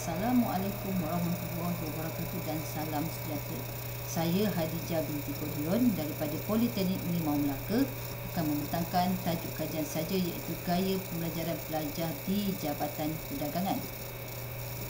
Assalamualaikum warahmatullahi wabarakatuh dan salam sejahtera. Saya Hadijah binti Kodion daripada Politeknik Merlimau Melaka akan membentangkan tajuk kajian saja iaitu gaya pembelajaran pelajar di Jabatan Perdagangan.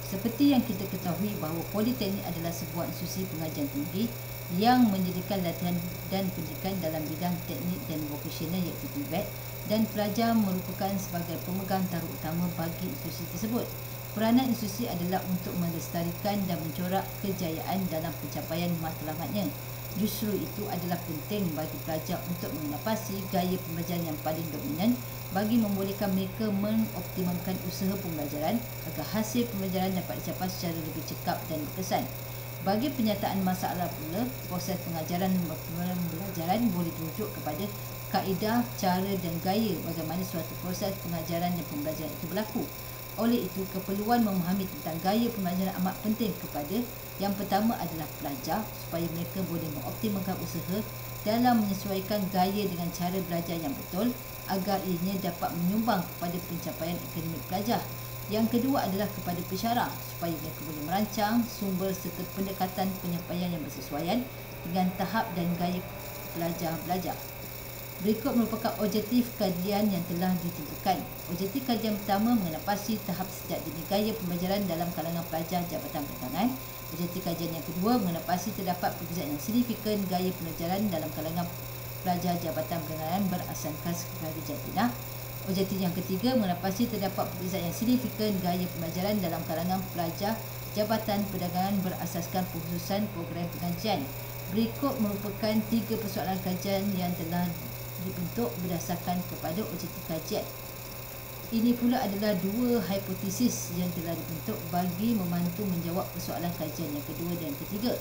Seperti yang kita ketahui bahawa Politeknik adalah sebuah institusi pengajian tinggi yang menyediakan latihan dan pendidikan dalam bidang teknik dan vokasional iaitu TVET, dan pelajar merupakan sebagai pemegang taruh utama bagi institusi tersebut. Peranan institusi adalah untuk melestarikan dan mencorak kejayaan dalam pencapaian matlamatnya. Justru itu adalah penting bagi pelajar untuk menapasi gaya pembelajaran yang paling dominan bagi membolehkan mereka mengoptimalkan usaha pembelajaran agar hasil pembelajaran dapat dicapai secara lebih cekap dan berkesan. Bagi penyataan masalah pula, proses pengajaran dan pembelajaran boleh dirujuk kepada kaedah, cara dan gaya bagaimana suatu proses pengajaran dan pembelajaran itu berlaku. Oleh itu, keperluan memahami tentang gaya pembelajaran amat penting kepada yang pertama adalah pelajar supaya mereka boleh mengoptimalkan usaha dalam menyesuaikan gaya dengan cara belajar yang betul agar ianya dapat menyumbang kepada pencapaian akademik pelajar. Yang kedua adalah kepada pensyarah supaya mereka boleh merancang sumber serta pendekatan penyampaian yang bersesuaian dengan tahap dan gaya pelajar belajar. Berikut merupakan objektif kajian yang telah ditentukan. Objektif kajian pertama mengenapasi tahap sejak dini gaya pembelajaran dalam kalangan pelajar Jabatan Perdagangan. Objektif kajian yang kedua mengenapasi terdapat perbezaan yang signifikan gaya pembelajaran dalam kalangan pelajar Jabatan Perdagangan berasaskan kepada jantinah. Objektif yang ketiga mengenapasi terdapat perbezaan yang signifikan gaya pembelajaran dalam kalangan pelajar Jabatan Perdagangan berasaskan pengkhususan program pengajian. Berikut merupakan 3 persoalan kajian yang telah dibentuk berdasarkan kepada objektif kajian. Ini pula adalah 2 hipotesis yang telah dibentuk bagi membantu menjawab persoalan kajian yang kedua dan ketiga.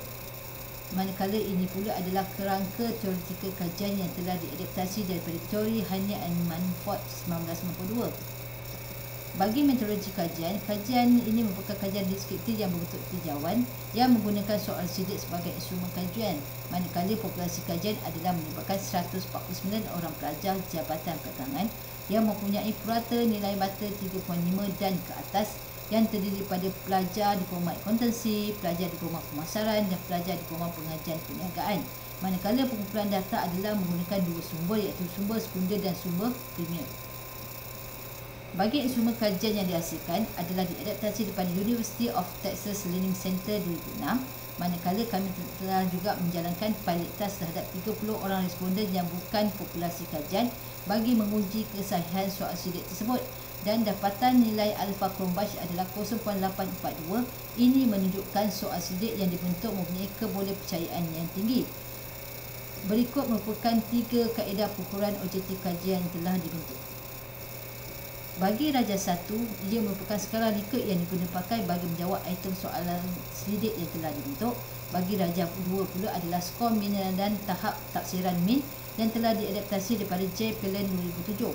Manakala ini pula adalah kerangka teoretikal kajian yang telah diadaptasi daripada teori Haney and Manford 1992. Bagi metodologi kajian ini merupakan kajian deskriptif yang berbentuk tinjauan yang menggunakan soal sidik sebagai instrumen kajian. Manakala populasi kajian adalah melibatkan 149 orang pelajar Jabatan Perdagangan yang mempunyai purata nilai mata 3.5 dan ke atas, yang terdiri pada pelajar diploma akuntansi, pelajar diploma pemasaran dan pelajar diploma pengajian perniagaan. Manakala pengumpulan data adalah menggunakan 2 sumber iaitu sumber sekunder dan sumber premier. Bagi instrumen kajian yang dihasilkan adalah diadaptasi daripada University of Texas Learning Center 2006, manakala kami telah juga menjalankan pilot test terhadap 30 orang responden yang bukan populasi kajian bagi menguji kesahihan soal sidik tersebut, dan dapatan nilai alpha Cronbach adalah 0.842. Ini menunjukkan soal sidik yang dibentuk mempunyai kebolehpercayaan yang tinggi. Berikut merupakan 3 kaedah pengukuran objektif kajian yang telah dibentuk. Bagi Raja 1, ia merupakan skala Likert yang digunakan bagi menjawab item soalan sidik yang telah dibentuk. Bagi Raja 2 pula adalah skor min dan tahap taksiran min yang telah diadaptasi daripada J. Phelan 2007.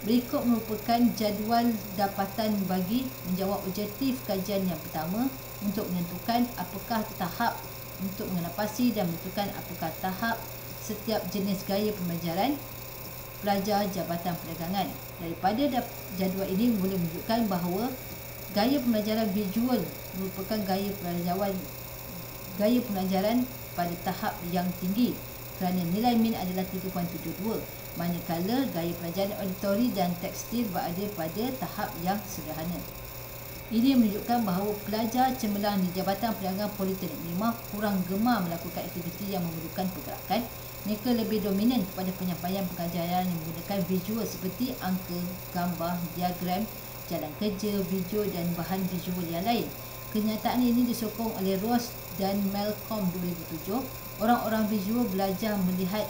Berikut merupakan jadual dapatan bagi menjawab objektif kajian yang pertama untuk menentukan apakah tahap untuk mengenapasi dan menentukan apakah tahap setiap jenis gaya pembelajaran pelajar Jabatan Perdagangan. Daripada jadual ini boleh menunjukkan bahawa gaya pembelajaran visual merupakan gaya pembelajaran pada tahap yang tinggi kerana nilai min adalah 3.72, manakala gaya pelajaran auditori dan tekstil berada pada tahap yang sederhana. Ini menunjukkan bahawa pelajar cemerlang di Jabatan Perdagangan Politeknik Merlimau kurang gemar melakukan aktiviti yang memerlukan pergerakan. Mereka lebih dominan kepada penyampaian pengajaran yang menggunakan visual seperti angka, gambar, diagram, jalan kerja, video dan bahan visual yang lain. Kenyataan ini disokong oleh Ross dan Malcolm 2007. Orang-orang visual belajar melihat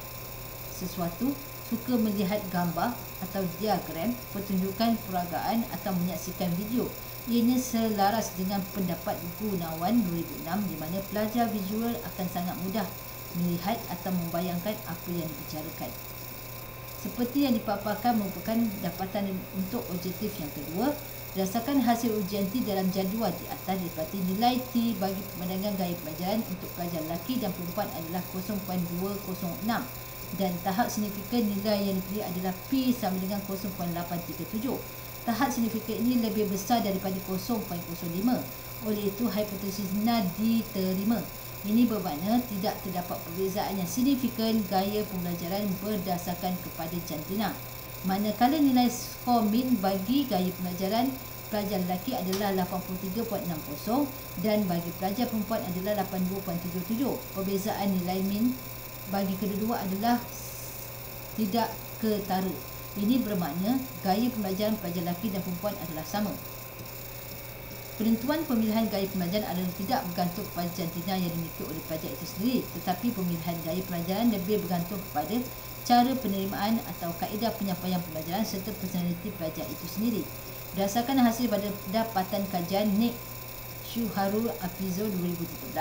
sesuatu, suka melihat gambar atau diagram, pertunjukan peragaan atau menyaksikan video. Ianya selaras dengan pendapat Gunawan 2006 di mana pelajar visual akan sangat mudah melihat atau membayangkan apa yang dibicarakan. Seperti yang dipaparkan merupakan dapatan untuk objektif yang kedua. Berdasarkan hasil ujian T dalam jadual di atas, didapati nilai T bagi pemandangan gaya pelajaran untuk pelajar lelaki dan perempuan adalah 0.206 dan tahap signifikan nilai yang dipilih adalah P sama dengan 0.837. tahap signifikan ini lebih besar daripada 0.05. Oleh itu, hipotesis NA diterima. Ini bermakna tidak terdapat perbezaan yang signifikan gaya pembelajaran berdasarkan kepada jantina. Manakala nilai skor min bagi gaya pembelajaran pelajar lelaki adalah 83.60 dan bagi pelajar perempuan adalah 82.77. Perbezaan nilai min bagi kedua-dua adalah tidak ketara. Ini bermakna gaya pembelajaran pelajar lelaki dan perempuan adalah sama. Penentuan pemilihan gaya pembelajaran adalah tidak bergantung kepada jantina yang dimiliki oleh pelajar itu sendiri, tetapi pemilihan gaya pembelajaran lebih bergantung kepada cara penerimaan atau kaedah penyampaian pembelajaran serta personaliti pelajar itu sendiri. Berdasarkan hasil pada dapatan kajian Nick Shuharu Apizo 2013,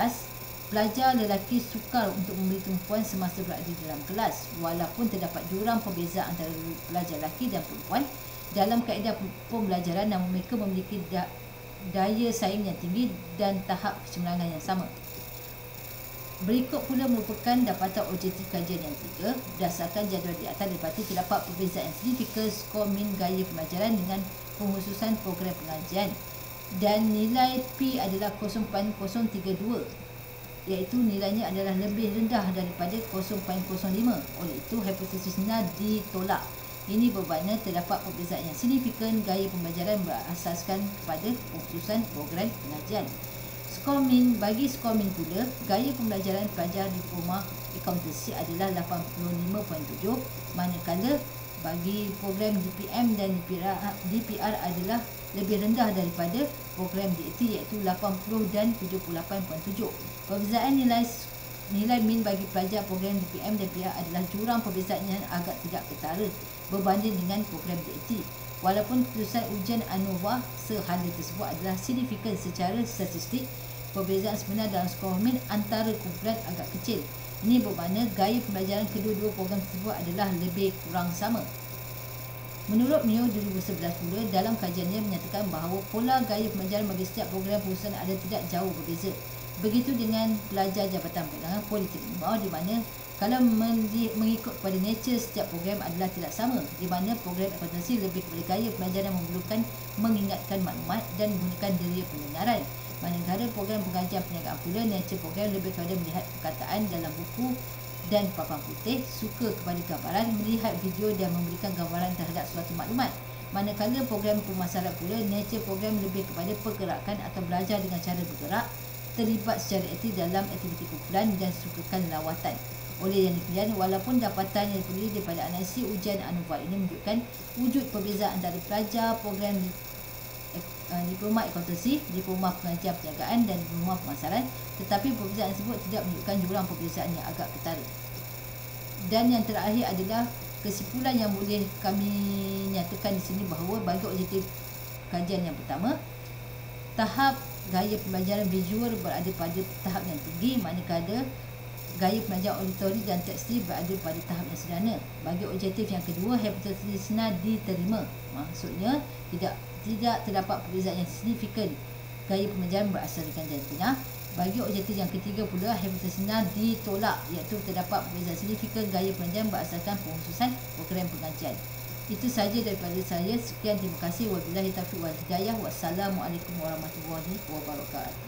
pelajar lelaki sukar untuk memberi tumpuan semasa berada di dalam kelas walaupun terdapat jurang perbezaan antara pelajar lelaki dan perempuan dalam kaedah pembelajaran, namun mereka memiliki daya saing yang tinggi dan tahap kecemerlangan yang sama. Berikut pula merupakan dapatan objektif kajian yang ketiga. Berdasarkan jadual di atas didapati terdapat perbezaan yang signifikan skor min gaya pembelajaran dengan pengkhususan program pengajian dan nilai P adalah 0.032, iaitu nilainya adalah lebih rendah daripada 0.05. Oleh itu, hipotesis NA ditolak. Ini bermakna terdapat perbezaan yang signifikan gaya pembelajaran berasaskan kepada pengkhususan program pengajian. Skor min bagi skor min pula, gaya pembelajaran pelajar diploma akuntansi adalah 85.7, manakala bagi program DPM dan DPR adalah lebih rendah daripada program DAT, iaitu 80 dan 78.7. Perbezaan nilai min bagi pelajar program DPM dan DPR adalah jurang perbezaan yang agak tidak ketara berbanding dengan program DAT. Walaupun keputusan ujian ANOVA sehala tersebut adalah signifikan secara statistik, perbezaan sebenar dalam skor min antara kumpulan agak kecil. Ini bermakna gaya pembelajaran kedua-dua program tersebut adalah lebih kurang sama. Menurut Mio 2011 pula, dalam kajiannya menyatakan bahawa pola gaya pembelajaran bagi setiap program perusahaan ada tidak jauh berbeza. Begitu dengan pelajar Jabatan Perdagangan Politeknik Bawah, di mana kalau mengikut pada nature setiap program adalah tidak sama, di mana program akuntansi lebih kepada gaya pembelajaran memerlukan mengingatkan maklumat dan menggunakan deria pendengaran. Manakala program pengajian perniagaan pula, nature program lebih kepada melihat perkataan dalam buku dan papan putih, suka kepada gambaran, melihat video dan memberikan gambaran terhadap suatu maklumat. Manakala program pemasaran pula, nature program lebih kepada pergerakan atau belajar dengan cara bergerak, terlibat secara aktif dalam aktiviti kumpulan dan sukakan lawatan. Oleh yang demikian, walaupun dapatan yang diperoleh daripada analisis ujian ANOVA ini menunjukkan wujud perbezaan antara pelajar program diploma akuntansi, diploma pengajian perniagaan dan diploma pemasaran, tetapi perbezaan tersebut tidak menunjukkan jurang perbezaan yang agak ketara. Dan yang terakhir adalah kesimpulan yang boleh kami nyatakan di sini bahawa bagi objektif kajian yang pertama, tahap gaya pembelajaran visual berada pada tahap yang tinggi, manakala gaya pembelajaran auditori dan tekstil berada pada tahap yang sederhana. Bagi objektif yang kedua, hipotesis NA diterima. Maksudnya tidak terdapat perbezaan yang signifikan gaya pembelajaran berasaskan jantina. Bagi objektif yang ketiga pula, hipotesis NA ditolak, iaitu terdapat perbezaan signifikan gaya pembelajaran berasaskan pengkhususan program pengajian. Itu sahaja daripada saya. Sekian, terima kasih. Wabillahi taufiq wal hidayah. Wassalamualaikum warahmatullahi wabarakatuh.